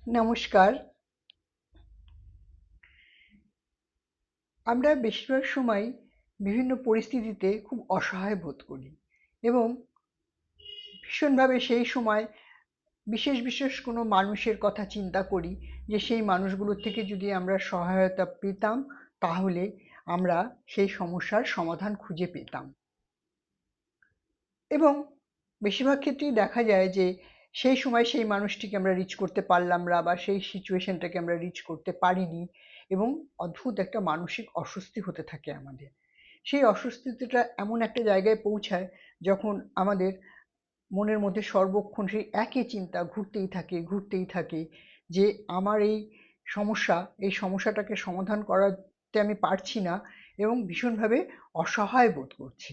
নমস্কার। আমরা বেশিরভাগ সময় বিভিন্ন পরিস্থিতিতে খুব অসহায় বোধ করি এবং ভীষণভাবে সেই সময় বিশেষ কোনো মানুষের কথা চিন্তা করি যে সেই মানুষগুলোর থেকে যদি আমরা সহায়তা পেতাম তাহলে আমরা সেই সমস্যার সমাধান খুঁজে পেতাম। এবং বেশিরভাগ ক্ষেত্রেই দেখা যায় যে সেই সময় সেই মানুষটিকে আমরা রিচ করতে পারলাম না বা সেই সিচুয়েশনটাকে আমরা রিচ করতে পারিনি এবং অদ্ভুত একটা মানসিক অস্বস্তি হতে থাকে আমাদের। সেই অস্বস্তিটা এমন একটা জায়গায় পৌঁছায় যখন আমাদের মনের মধ্যে সর্বক্ষণ সেই একই চিন্তা ঘুরতেই থাকে যে আমার এই সমস্যাটাকে সমাধান করাতে আমি পারছি না এবং ভীষণভাবে অসহায় বোধ করছি।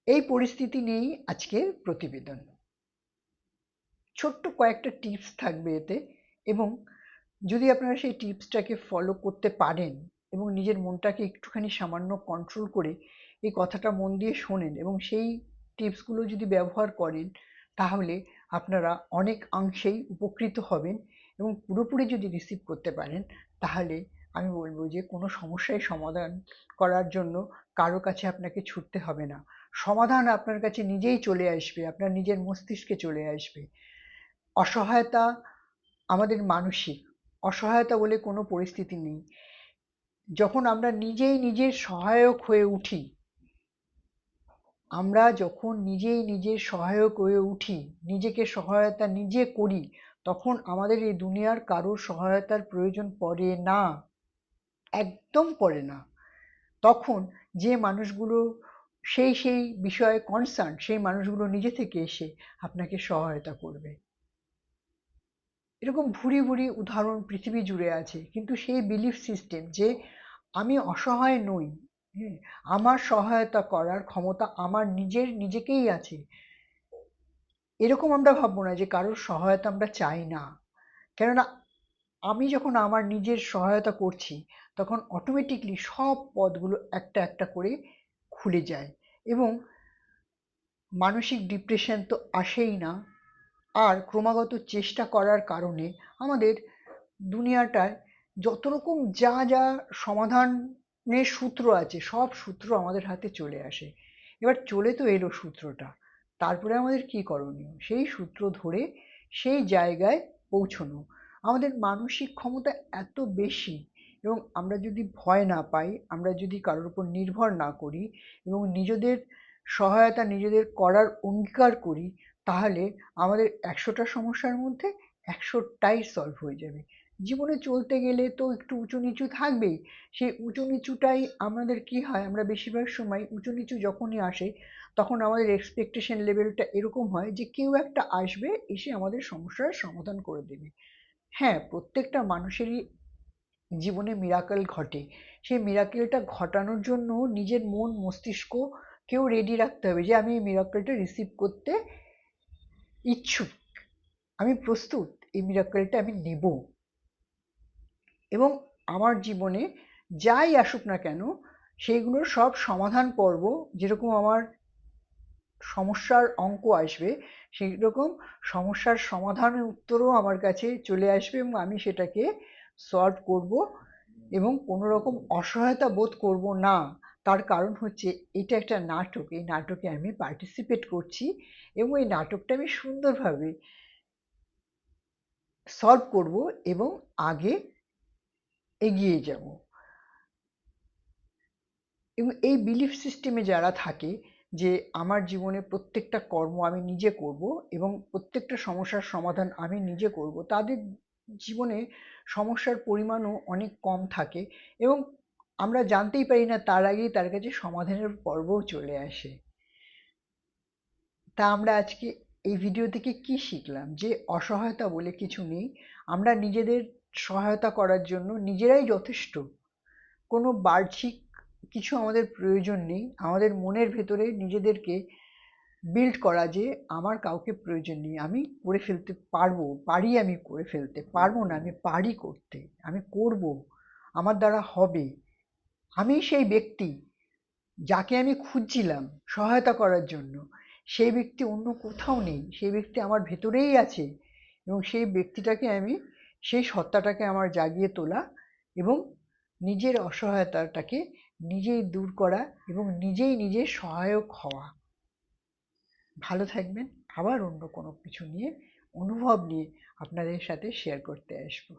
এই পরিস্থিতি নিয়েই আজকের প্রতিবেদন। ছোট্ট কয়েকটা টিপস থাকবে এতে এবং যদি আপনারা সেই টিপসটাকে ফলো করতে পারেন এবং নিজের মনটাকে একটুখানি সামান্য কন্ট্রোল করে এই কথাটা মন দিয়ে শোনেন এবং সেই টিপসগুলো যদি ব্যবহার করেন তাহলে আপনারা অনেক অংশেই উপকৃত হবেন এবং পুরোপুরি যদি রিসিভ করতে পারেন তাহলে আমি বলবো যে কোনো সমস্যাই সমাধান করার জন্য কারো কাছে আপনাকে ছুটতে হবে না। সমাধান আপনার কাছে নিজেই চলে আসবে, আপনার নিজের মস্তিষ্কে চলে আসবে। অসহায়তা আমাদের মানসিক অসহায়তা বলে কোনো পরিস্থিতি নেই। যখন আমরা নিজেই নিজের সহায়ক হয়ে উঠি নিজেকে সহায়তা নিজে করি তখন আমাদের এই দুনিয়ার কারোর সহায়তার প্রয়োজন পড়ে না, একদম পড়ে না। তখন যে মানুষগুলো সেই বিষয়ে কনসার্ন সেই মানুষগুলো নিজে থেকে এসে আপনাকে সহায়তা করবে। এরকম ভুরি উদাহরণ পৃথিবী জুড়ে আছে, কিন্তু সেই বিলিফ সিস্টেম যে আমি অসহায় নই, হ্যাঁ, আমার সহায়তা করার ক্ষমতা আমার নিজেকেই আছে, এরকম আমরা ভাববো না যে কারোর সহায়তা আমরা চাই না। কেননা আমি যখন আমার নিজের সহায়তা করছি তখন অটোমেটিকলি সব পথগুলো একটা একটা করে খুলে যায় এবং মানসিক ডিপ্রেশন তো আসেই না। আর ক্রমাগত চেষ্টা করার কারণে আমাদের দুনিয়াটায় যত রকম যা সমাধানের সূত্র আছে সব সূত্র আমাদের হাতে চলে আসে। এবার চলে তো এলো সূত্রটা, তারপরে আমাদের কি করণীয়? সেই সূত্র ধরে সেই জায়গায় পৌঁছনো। আমাদের মানসিক ক্ষমতা এত বেশি এবং আমরা যদি ভয় না পাই, আমরা যদি কারোর উপর নির্ভর না করি এবং নিজেদের সহায়তা নিজেদের করার অঙ্গীকার করি তাহলে আমাদের ১০০টা সমস্যার মধ্যে ১০০টাই সলভ হয়ে যাবে। জীবনে চলতে গেলে তো একটু উঁচু নিচু থাকবেই। সেই উঁচু নিচুটাই আমাদের কি হয়, আমরা বেশিরভাগ সময় উঁচু নিচু যখনই আসে তখন আমাদের এক্সপেকটেশন লেভেলটা এরকম হয় যে কেউ একটা আসবে এসে আমাদের সমস্যার সমাধান করে দেবে। হ্যাঁ, প্রত্যেকটা মানুষেরই জীবনে মিরাকেল ঘটে। সেই মিরাকেলটা ঘটানোর জন্য নিজের মন মস্তিষ্ক কেউ রেডি রাখতে হবে যে আমি এই মিরাকেলটা রিসিভ করতে ইচ্ছুক, আমি প্রস্তুত, এই মিরাকেলটা আমি নেব এবং আমার জীবনে যাই আসুক না কেন সেইগুলোর সব সমাধান পর্ব, যেরকম আমার সমস্যার অঙ্ক আসবে সেই রকম সমস্যার সমাধানের উত্তরও আমার কাছে চলে আসবে এবং আমি সেটাকে সলভ করব এবং কোনো রকম অসহায়তা বোধ করব না। তার কারণ হচ্ছে এটা একটা নাটক, এই নাটকে আমি পার্টিসিপেট করছি এবং এই নাটকটা আমি সুন্দরভাবে সলভ করব এবং আগে এগিয়ে যাব। এবং এই বিলিফ সিস্টেমে যারা থাকে যে আমার জীবনে প্রত্যেকটা কর্ম আমি নিজে করব এবং প্রত্যেকটা সমস্যার সমাধান আমি নিজে করব, তাদের জীবনে সমস্যার পরিমাণও অনেক কম থাকে এবং আমরা জানতেই পারি না তার আগেই তার কাছে সমাধানের পর্বও চলে আসে। তা আমরা আজকে এই ভিডিও থেকে কি শিখলাম? যে অসহায়তা বলে কিছু নেই, আমরা নিজেদের সহায়তা করার জন্য নিজেরাই যথেষ্ট। কোনো বাহ্যিক কিছু আমাদের প্রয়োজন নেই। আমাদের মনের ভেতরে নিজেদেরকে বিল্ড করা যে আমার কাউকে প্রয়োজন নেই, আমি করে ফেলতে পারবো, আমি করে ফেলতে পারবো না, আমি পারি করতে, আমি করব, আমার দ্বারা হবে। আমি সেই ব্যক্তি যাকে আমি খুঁজছিলাম সহায়তা করার জন্য, সেই ব্যক্তি অন্য কোথাও নেই, সেই ব্যক্তি আমার ভেতরেই আছে এবং সেই ব্যক্তিটাকে আমি, সেই সত্তাটাকে আমার জাগিয়ে তোলা এবং নিজের অসহায়তাটাকে নিজেই দূর করা এবং নিজেই নিজের সহায়ক হওয়া। ভালো থাকবেন। আবার অন্য কোনো কিছু নিয়ে, অনুভব নিয়ে আপনাদের সাথে শেয়ার করতে আসবো।